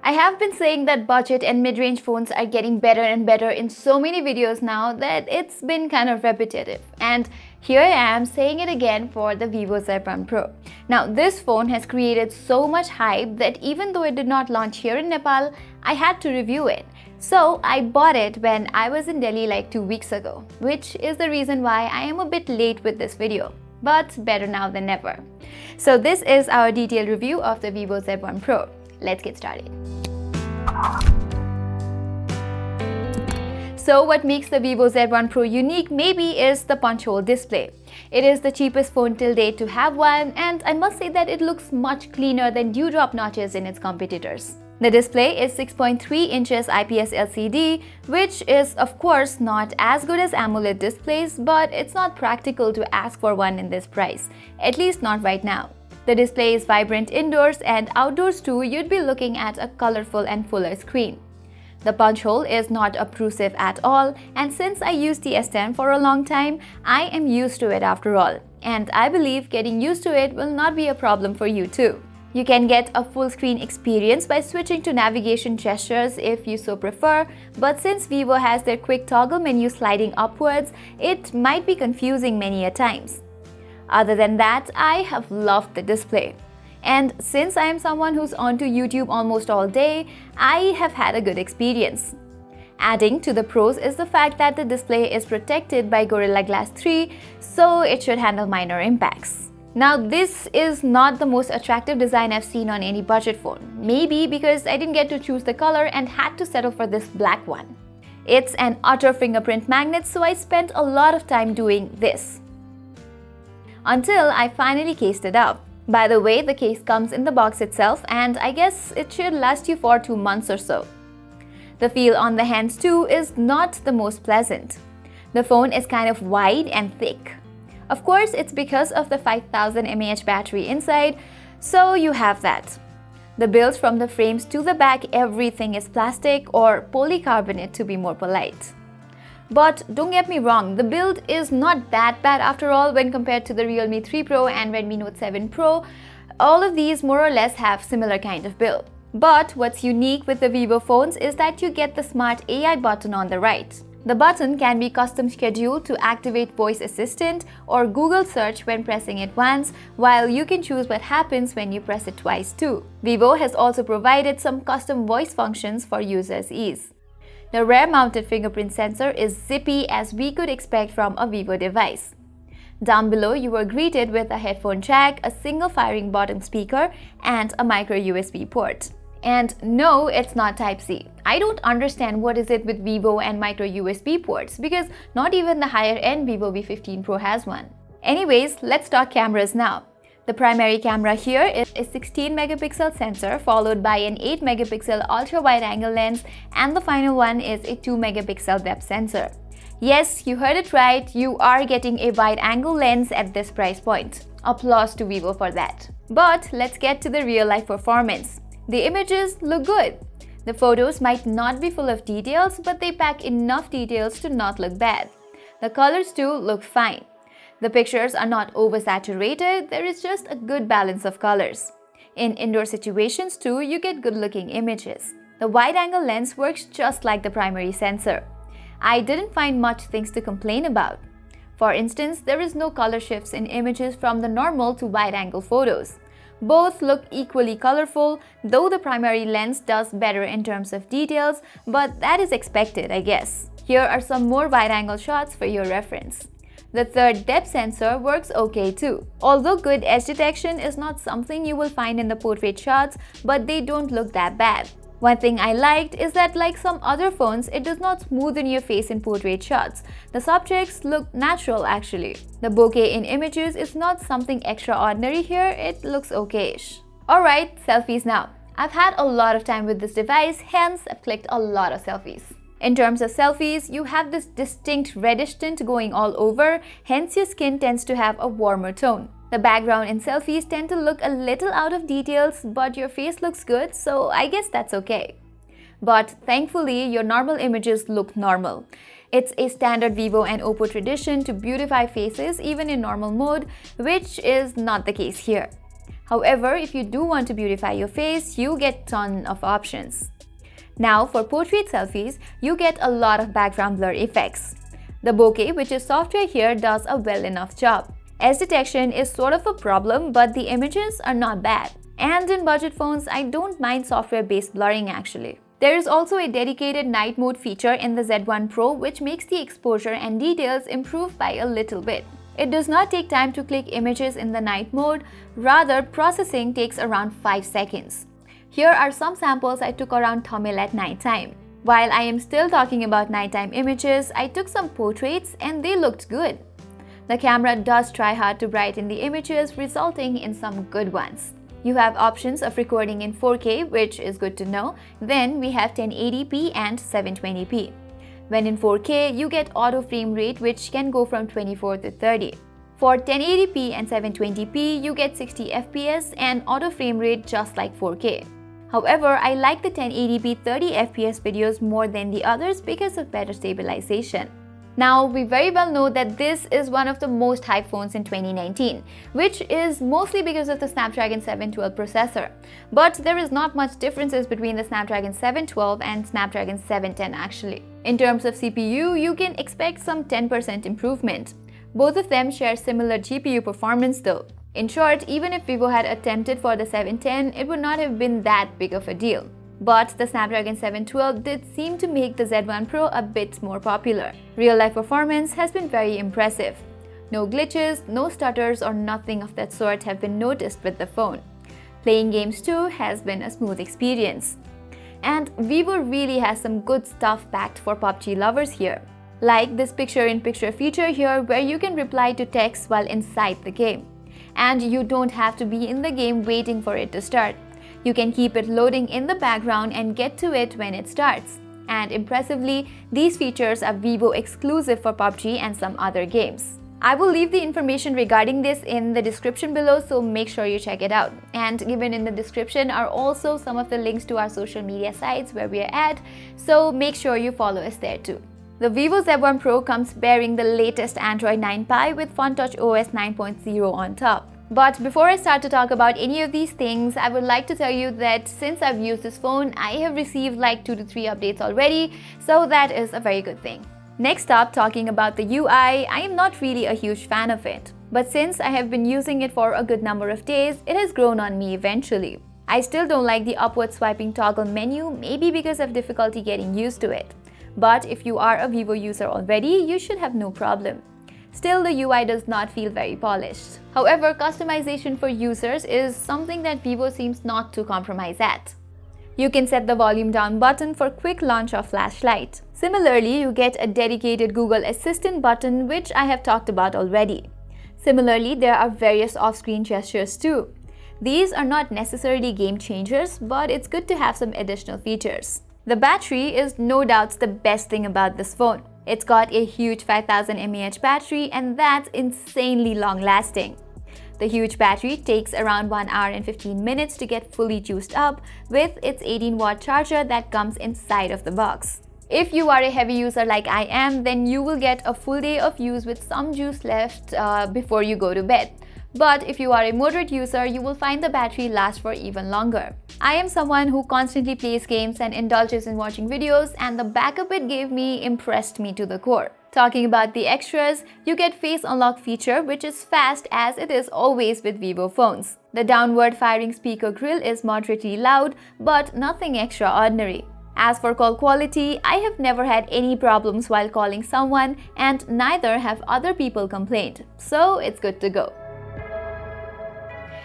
I have been saying that budget and mid-range phones are getting better and better in so many videos now that it's been kind of repetitive. And here I am saying it again for the Vivo Z1 Pro. Now, this phone has created so much hype that even though it did not launch here in Nepal, I had to review it. So I bought it when I was in Delhi like 2 weeks ago, which is the reason why I am a bit late with this video. But better now than never. So this is our detailed review of the Vivo Z1 Pro. Let's get started. So what makes the Vivo Z1 Pro unique maybe is the punch hole display. It is the cheapest phone till date to have one, and I must say that it looks much cleaner than dewdrop notches in its competitors. The display is 6.3 inches IPS LCD, which is of course not as good as AMOLED displays, but it's not practical to ask for one in this price, at least not right now. The display is vibrant indoors, and outdoors too you'd be looking at a colorful and fuller screen. The punch hole is not obtrusive at all, and since I used the S10 for a long time, I am used to it after all. And I believe getting used to it will not be a problem for you too. You can get a full screen experience by switching to navigation gestures if you so prefer, but since Vivo has their quick toggle menu sliding upwards, it might be confusing many a times. Other than that, I have loved the display. And since I am someone who's onto YouTube almost all day, I have had a good experience. Adding to the pros is the fact that the display is protected by Gorilla Glass 3, so it should handle minor impacts. Now, this is not the most attractive design I've seen on any budget phone, maybe because I didn't get to choose the color and had to settle for this black one. It's an utter fingerprint magnet, so I spent a lot of time doing this until I finally cased it up. By the way, the case comes in the box itself, and I guess it should last you for 2 months or so. The feel on the hands too is not the most pleasant. The phone is kind of wide and thick. Of course, it's because of the 5000 mAh battery inside, so you have that. The build from the frames to the back, everything is plastic or polycarbonate to be more polite. But don't get me wrong, the build is not that bad after all when compared to the Realme 3 Pro and Redmi Note 7 Pro. All of these more or less have similar kind of build. But what's unique with the Vivo phones is that you get the smart AI button on the right. The button can be custom scheduled to activate voice assistant or Google search when pressing it once, while you can choose what happens when you press it twice too. Vivo has also provided some custom voice functions for users' ease. The rear-mounted fingerprint sensor is zippy as we could expect from a Vivo device. Down below, you were greeted with a headphone jack, a single firing bottom speaker, and a micro USB port. And no, it's not Type-C. I don't understand what is it with Vivo and micro USB ports, because not even the higher-end Vivo V15 Pro has one. Anyways, let's talk cameras now. The primary camera here is a 16 megapixel sensor followed by an 8 megapixel ultra-wide-angle lens, and the final one is a 2 megapixel depth sensor. Yes, you heard it right, you are getting a wide-angle lens at this price point. Applause to Vivo for that. But let's get to the real-life performance. The images look good. The photos might not be full of details, but they pack enough details to not look bad. The colors too look fine. The pictures are not oversaturated, there is just a good balance of colors. In indoor situations too, you get good-looking images. The wide-angle lens works just like the primary sensor. I didn't find much things to complain about. For instance, there is no color shifts in images from the normal to wide-angle photos. Both look equally colorful, though the primary lens does better in terms of details, but that is expected, I guess. Here are some more wide-angle shots for your reference. The third depth sensor works okay too. Although good edge detection is not something you will find in the portrait shots, but they don't look that bad. One thing I liked is that like some other phones, it does not smoothen your face in portrait shots. The subjects look natural actually. The bokeh in images is not something extraordinary here, it looks okayish. Alright, selfies now. I've had a lot of time with this device, hence I've clicked a lot of selfies. In terms of selfies, you have this distinct reddish tint going all over, hence your skin tends to have a warmer tone. The background in selfies tend to look a little out of details, but your face looks good, so I guess that's okay. But thankfully, your normal images look normal. It's a standard Vivo and Oppo tradition to beautify faces even in normal mode, which is not the case here. However, if you do want to beautify your face, you get ton of options. Now for portrait selfies, you get a lot of background blur effects. The bokeh, which is software here, does a well enough job. Edge detection is sort of a problem, but the images are not bad. And in budget phones, I don't mind software-based blurring actually. There is also a dedicated night mode feature in the Z1 Pro which makes the exposure and details improve by a little bit. It does not take time to click images in the night mode, rather processing takes around 5 seconds. Here are some samples I took around Tamil at nighttime. While I am still talking about nighttime images, I took some portraits and they looked good. The camera does try hard to brighten the images, resulting in some good ones. You have options of recording in 4K, which is good to know. Then we have 1080p and 720p. When in 4K, you get auto frame rate which can go from 24 to 30. For 1080p and 720p, you get 60 FPS and auto frame rate just like 4K. However, I like the 1080p 30 FPS videos more than the others because of better stabilization. Now, we very well know that this is one of the most hyped phones in 2019, which is mostly because of the Snapdragon 712 processor. But there is not much differences between the Snapdragon 712 and Snapdragon 710 actually. In terms of CPU, you can expect some 10% improvement. Both of them share similar GPU performance though. In short, even if Vivo had attempted for the 710, it would not have been that big of a deal. But the Snapdragon 712 did seem to make the Z1 Pro a bit more popular. Real-life performance has been very impressive. No glitches, no stutters or nothing of that sort have been noticed with the phone. Playing games too has been a smooth experience. And Vivo really has some good stuff packed for PUBG lovers here. Like this picture-in-picture feature here where you can reply to text while inside the game. And you don't have to be in the game waiting for it to start. You can keep it loading in the background and get to it when it starts. And impressively, these features are Vivo exclusive for PUBG and some other games. I will leave the information regarding this in the description below, so make sure you check it out. And given in the description are also some of the links to our social media sites where we are at, so make sure you follow us there too. The Vivo Z1 Pro comes bearing the latest Android 9 Pie with FunTouch OS 9.0 on top. But before I start to talk about any of these things, I would like to tell you that since I've used this phone, I have received like 2 to 3 updates already, so that is a very good thing. Next up, talking about the UI, I am not really a huge fan of it. But since I have been using it for a good number of days, it has grown on me eventually. I still don't like the upward swiping toggle menu, maybe because of difficulty getting used to it. But if you are a Vivo user already, you should have no problem. Still, the UI does not feel very polished. However, customization for users is something that Vivo seems not to compromise at. You can set the volume down button for quick launch of flashlight. Similarly, you get a dedicated Google Assistant button, which I have talked about already. Similarly, there are various off-screen gestures too. These are not necessarily game changers, but it's good to have some additional features. The battery is no doubt the best thing about this phone. It's got a huge 5000 mAh battery and that's insanely long lasting. The huge battery takes around 1 hour and 15 minutes to get fully juiced up with its 18-watt charger that comes inside of the box. If you are a heavy user like I am, then you will get a full day of use with some juice left before you go to bed. But if you are a moderate user, you will find the battery lasts for even longer. I am someone who constantly plays games and indulges in watching videos, and the backup it gave me impressed me to the core. Talking about the extras, you get face unlock feature, which is fast as it is always with Vivo phones. The downward firing speaker grill is moderately loud, but nothing extraordinary. As for call quality, I have never had any problems while calling someone, and neither have other people complained, so it's good to go.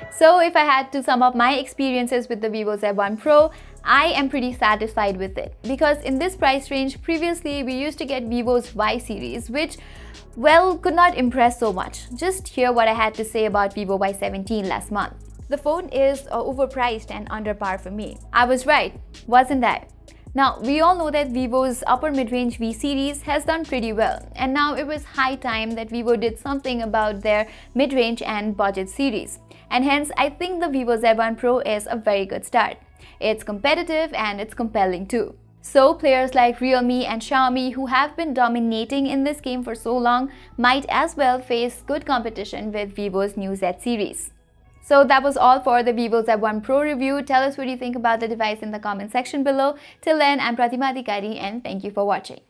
So if I had to sum up my experiences with the Vivo Z1 Pro, I am pretty satisfied with it. Because in this price range, previously we used to get Vivo's Y series, which, well, could not impress so much. Just hear what I had to say about Vivo Y17 last month. The phone is overpriced and under par for me. I was right, wasn't I? Now, we all know that Vivo's upper mid-range V series has done pretty well, and now it was high time that Vivo did something about their mid-range and budget series. And hence, I think the Vivo Z1 Pro is a very good start. It's competitive and it's compelling too. So players like Realme and Xiaomi, who have been dominating in this game for so long, might as well face good competition with Vivo's new Z series. So that was all for the Vivo Z1 Pro review. Tell us what you think about the device in the comment section below. Till then, I'm Pratima Adhikari and thank you for watching.